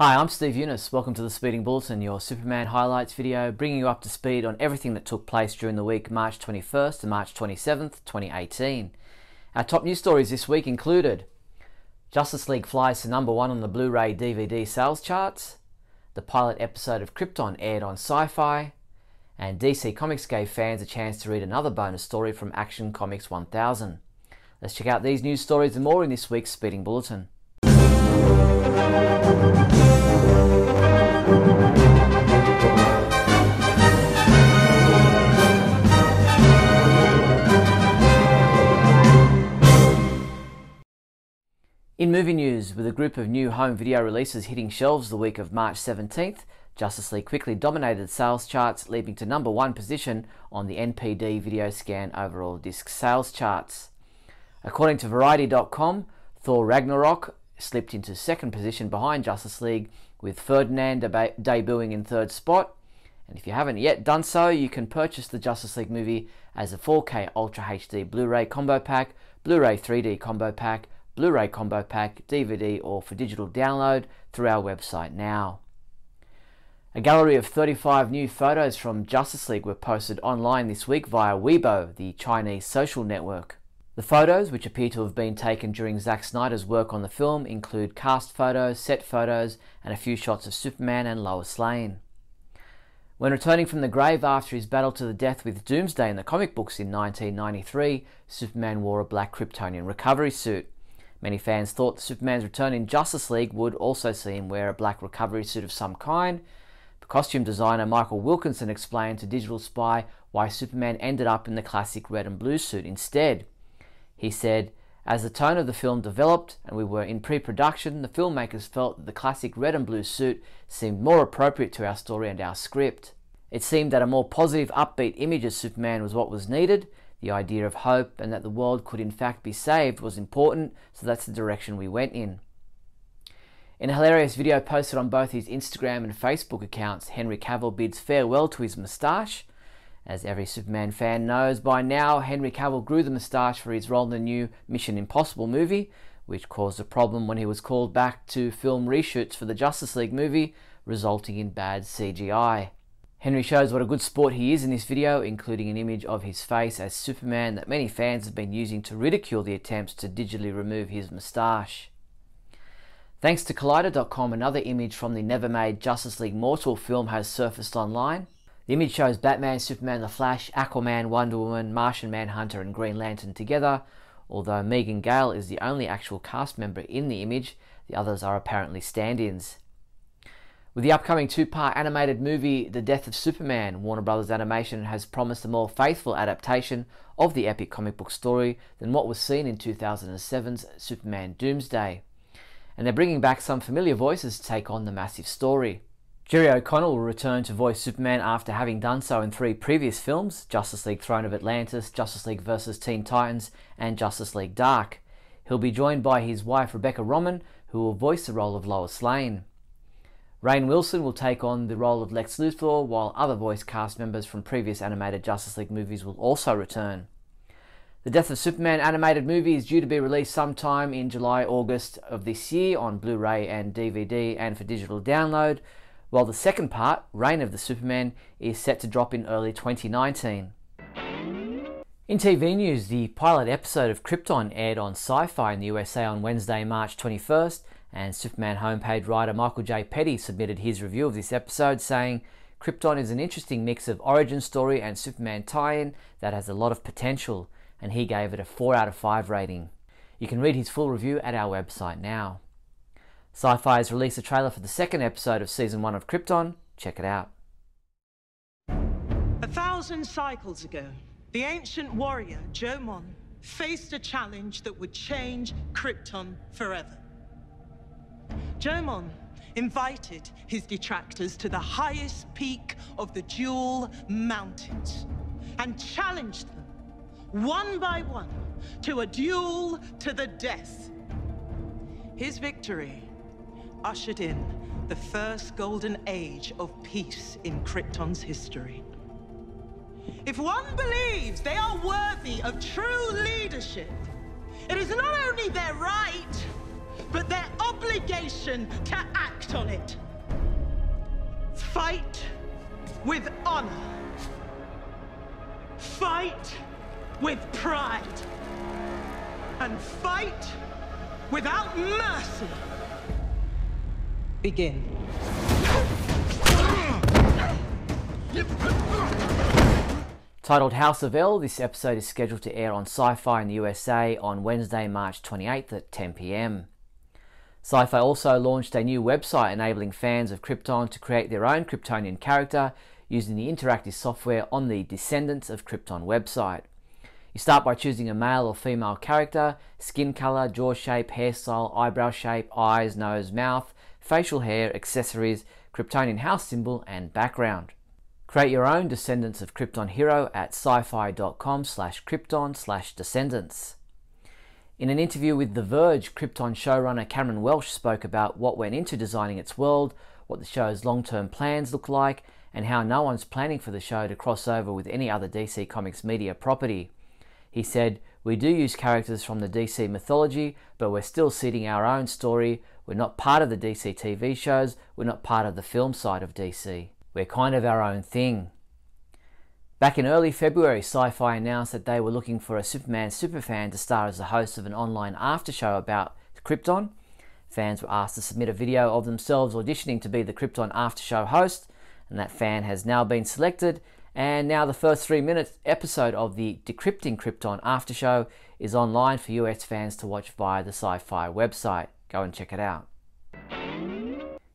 Hi, I'm Steve Younis. Welcome to the Speeding Bulletin, your Superman highlights video, bringing you up to speed on everything that took place during the week March 21st to March 27th, 2018. Our top news stories this week included Justice League flies to #1 on the Blu-ray DVD sales charts, the pilot episode of Krypton aired on SYFY, and DC Comics gave fans a chance to read another bonus story from Action Comics 1000. Let's check out these news stories and more in this week's Speeding Bulletin. In movie news, with a group of new home video releases hitting shelves the week of March 17th, Justice League quickly dominated sales charts, leaping to #1 position on the NPD Video Scan overall disc sales charts. According to Variety.com, Thor Ragnarok slipped into second position behind Justice League, with Ferdinand debuting in third spot. And if you haven't yet done so, you can purchase the Justice League movie as a 4K Ultra HD Blu-ray combo pack, Blu-ray 3D combo pack, Blu-ray combo pack, DVD, or for digital download through our website now. A gallery of 35 new photos from Justice League were posted online this week via Weibo, the Chinese social network. The photos, which appear to have been taken during Zack Snyder's work on the film, include cast photos, set photos, and a few shots of Superman and Lois Lane. When returning from the grave after his battle to the death with Doomsday in the comic books in 1993, Superman wore a black Kryptonian recovery suit. Many fans thought that Superman's return in Justice League would also see him wear a black recovery suit of some kind, but costume designer Michael Wilkinson explained to Digital Spy why Superman ended up in the classic red and blue suit instead. He said, "As the tone of the film developed and we were in pre-production, the filmmakers felt that the classic red and blue suit seemed more appropriate to our story and our script. It seemed that a more positive, upbeat image of Superman was what was needed. The idea of hope and that the world could in fact be saved was important, so that's the direction we went in." In a hilarious video posted on both his Instagram and Facebook accounts, Henry Cavill bids farewell to his moustache. As every Superman fan knows by now, Henry Cavill grew the moustache for his role in the new Mission Impossible movie, which caused a problem when he was called back to film reshoots for the Justice League movie, resulting in bad CGI. Henry shows what a good sport he is in this video, including an image of his face as Superman that many fans have been using to ridicule the attempts to digitally remove his moustache. Thanks to Collider.com, another image from the never-made Justice League Mortal film has surfaced online. The image shows Batman, Superman, The Flash, Aquaman, Wonder Woman, Martian Manhunter and Green Lantern together. Although Megan Gale is the only actual cast member in the image, the others are apparently stand-ins. With the upcoming two-part animated movie The Death of Superman, Warner Bros. Animation has promised a more faithful adaptation of the epic comic book story than what was seen in 2007's Superman Doomsday. And they're bringing back some familiar voices to take on the massive story. Jerry O'Connell will return to voice Superman after having done so in 3 previous films: Justice League Throne of Atlantis, Justice League vs. Teen Titans, and Justice League Dark. He'll be joined by his wife Rebecca Roman, who will voice the role of Lois Lane. Rainn Wilson will take on the role of Lex Luthor, while other voice cast members from previous animated Justice League movies will also return. The Death of Superman animated movie is due to be released sometime in July-August of this year on Blu-ray and DVD and for digital download, while the second part, Reign of the Superman, is set to drop in early 2019. In TV news, the pilot episode of Krypton aired on SYFY in the USA on Wednesday, March 21st, and Superman homepage writer Michael J. Petty submitted his review of this episode, saying, "Krypton is an interesting mix of origin story and Superman tie-in that has a lot of potential," and he gave it a 4 out of 5 rating. You can read his full review at our website now. SYFY has released a trailer for the second episode of Season 1 of Krypton. Check it out. 1,000 cycles ago, the ancient warrior, Jomon, faced a challenge that would change Krypton forever. Jomon invited his detractors to the highest peak of the Dual Mountains and challenged them, one by one, to a duel to the death. His victory ushered in the first golden age of peace in Krypton's history. If one believes they are worthy of true leadership, it is not only their right, but their obligation nation to act on it. Fight with honor. Fight with pride. And fight without mercy. Begin. Titled House of L, this episode is scheduled to air on SYFY in the USA on Wednesday, March 28th at 10 p.m. SYFY also launched a new website enabling fans of Krypton to create their own Kryptonian character using the interactive software on the Descendants of Krypton website. You start by choosing a male or female character, skin color, jaw shape, hairstyle, eyebrow shape, eyes, nose, mouth, facial hair, accessories, Kryptonian house symbol, and background. Create your own Descendants of Krypton hero at syfy.com/Krypton/Descendants. In an interview with The Verge, Krypton showrunner Cameron Welsh spoke about what went into designing its world, what the show's long-term plans look like, and how no one's planning for the show to cross over with any other DC Comics media property. He said, "We do use characters from the DC mythology, but we're still seeding our own story. We're not part of the DC TV shows. We're not part of the film side of DC. We're kind of our own thing." Back in early February, SYFY announced that they were looking for a Superman superfan to star as the host of an online after-show about Krypton. Fans were asked to submit a video of themselves auditioning to be the Krypton after-show host, and that fan has now been selected, and now the first 3-minute episode of the Decrypting Krypton after-show is online for US fans to watch via the SYFY website. Go and check it out.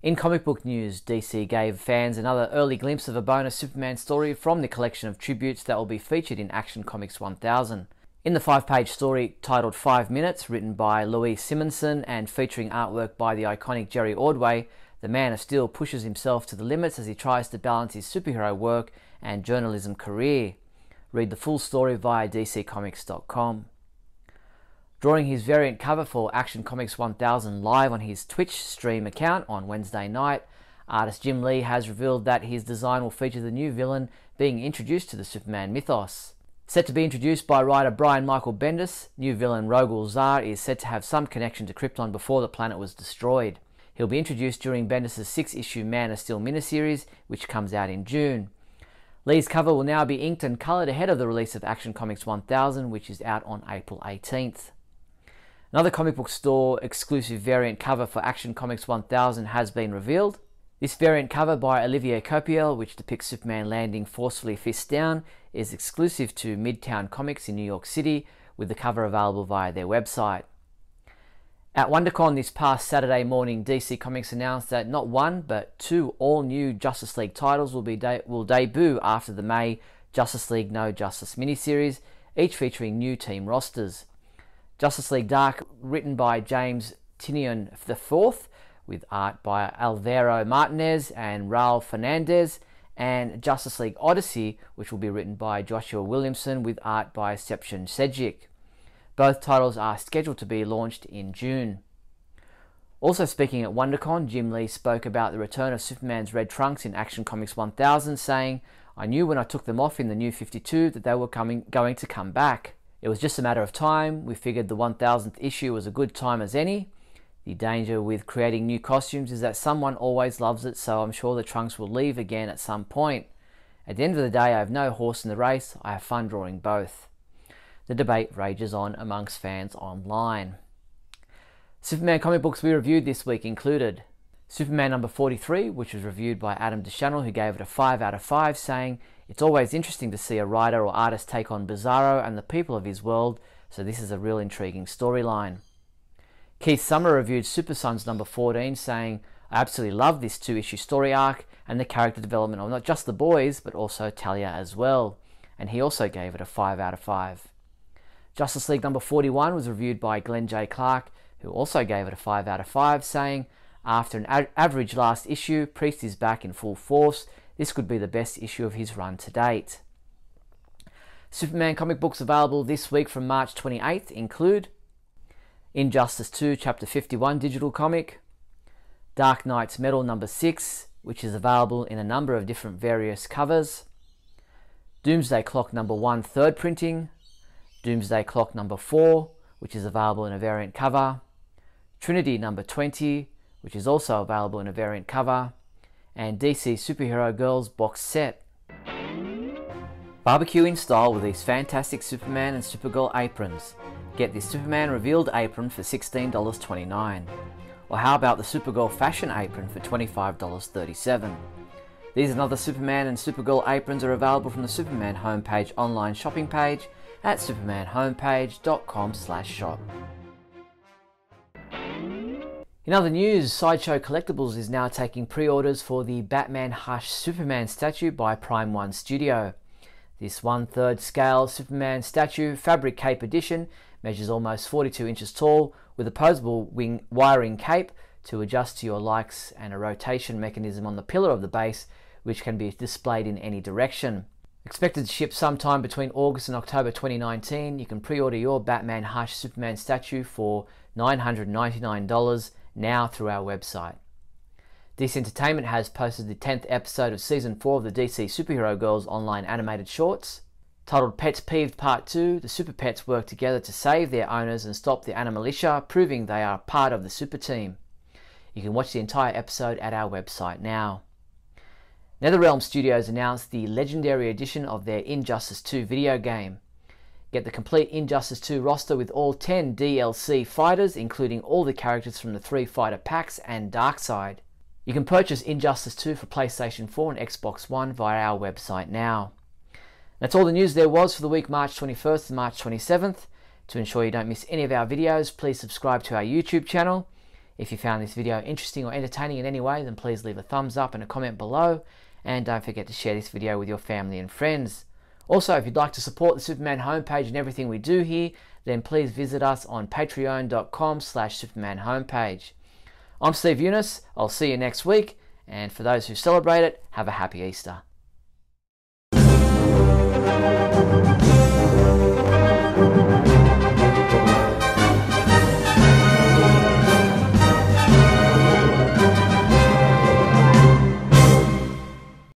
In comic book news, DC gave fans another early glimpse of a bonus Superman story from the collection of tributes that will be featured in Action Comics 1000. In the 5-page story titled 5 Minutes, written by Louise Simonson and featuring artwork by the iconic Jerry Ordway, the Man of Steel pushes himself to the limits as he tries to balance his superhero work and journalism career. Read the full story via dccomics.com. Drawing his variant cover for Action Comics 1000 live on his Twitch stream account on Wednesday night, artist Jim Lee has revealed that his design will feature the new villain being introduced to the Superman mythos. Set to be introduced by writer Brian Michael Bendis, new villain Rogol Zaar is said to have some connection to Krypton before the planet was destroyed. He'll be introduced during Bendis' 6-issue Man of Steel miniseries, which comes out in June. Lee's cover will now be inked and coloured ahead of the release of Action Comics 1000, which is out on April 18th. Another comic book store exclusive variant cover for Action Comics 1000 has been revealed. This variant cover by Olivier Copiel, which depicts Superman landing forcefully fist down, is exclusive to Midtown Comics in New York City, with the cover available via their website. At WonderCon this past Saturday morning, DC Comics announced that not one, but 2 all-new Justice League titles will debut after the May Justice League No Justice miniseries, each featuring new team rosters. Justice League Dark, written by James Tynion IV, with art by Alvaro Martinez and Raul Fernandez, and Justice League Odyssey, which will be written by Joshua Williamson with art by Seption Sedgwick. Both titles are scheduled to be launched in June. Also speaking at WonderCon, Jim Lee spoke about the return of Superman's red trunks in Action Comics 1000, saying, "I knew when I took them off in the New 52 that they were going to come back. It was just a matter of time. We figured the 1000th issue was a good time as any. The danger with creating new costumes is that someone always loves it, so I'm sure the trunks will leave again at some point. At the end of the day, I have no horse in the race. I have fun drawing both." The debate rages on amongst fans online. Superman comic books we reviewed this week included Superman number 43, which was reviewed by Adam DeChannel, who gave it a 5 out of 5, saying, "It's always interesting to see a writer or artist take on Bizarro and the people of his world, so this is a real intriguing storyline." Keith Summer reviewed Super Sons number 14, saying, "I absolutely love this 2-issue story arc and the character development of not just the boys, but also Talia as well." And he also gave it a 5 out of 5. Justice League number 41 was reviewed by Glenn J. Clark, who also gave it a 5 out of 5, saying, "After an average last issue, Priest is back in full force. This could be the best issue of his run to date." Superman comic books available this week from March 28th include Injustice 2 Chapter 51 digital comic, Dark Knight's Metal number 6, which is available in a number of different various covers, Doomsday Clock number 1 third printing, Doomsday Clock number 4, which is available in a variant cover, Trinity number 20, which is also available in a variant cover, and DC Superhero Girls box set. Barbecue in style with these fantastic Superman and Supergirl aprons. Get this Superman revealed apron for $16.29. Or how about the Supergirl fashion apron for $25.37. These and other Superman and Supergirl aprons are available from the Superman homepage online shopping page at supermanhomepage.com/shop. In other news, Sideshow Collectibles is now taking pre-orders for the Batman Hush Superman statue by Prime One Studio. This 1/3 scale Superman statue fabric cape edition measures almost 42 inches tall with a posable wiring cape to adjust to your likes and a rotation mechanism on the pillar of the base which can be displayed in any direction. Expected to ship sometime between August and October 2019, you can pre-order your Batman Hush Superman statue for $999 now through our website. DC Entertainment has posted the 10th episode of Season 4 of the DC Superhero Girls online animated shorts. Titled Pets Peeved Part 2, the Super Pets work together to save their owners and stop the Animalitia, proving they are part of the Super Team. You can watch the entire episode at our website now. NetherRealm Studios announced the legendary edition of their Injustice 2 video game. Get the complete Injustice 2 roster with all 10 DLC fighters, including all the characters from the 3 fighter packs and Darkseid. You can purchase Injustice 2 for PlayStation 4 and Xbox One via our website now. That's all the news there was for the week March 21st to March 27th. To ensure you don't miss any of our videos, please subscribe to our YouTube channel. If you found this video interesting or entertaining in any way, then please leave a thumbs up and a comment below. And don't forget to share this video with your family and friends. Also, if you'd like to support the Superman homepage and everything we do here, then please visit us on patreon.com/Superman homepage. I'm Steve Younis. I'll see you next week. And for those who celebrate it, have a happy Easter.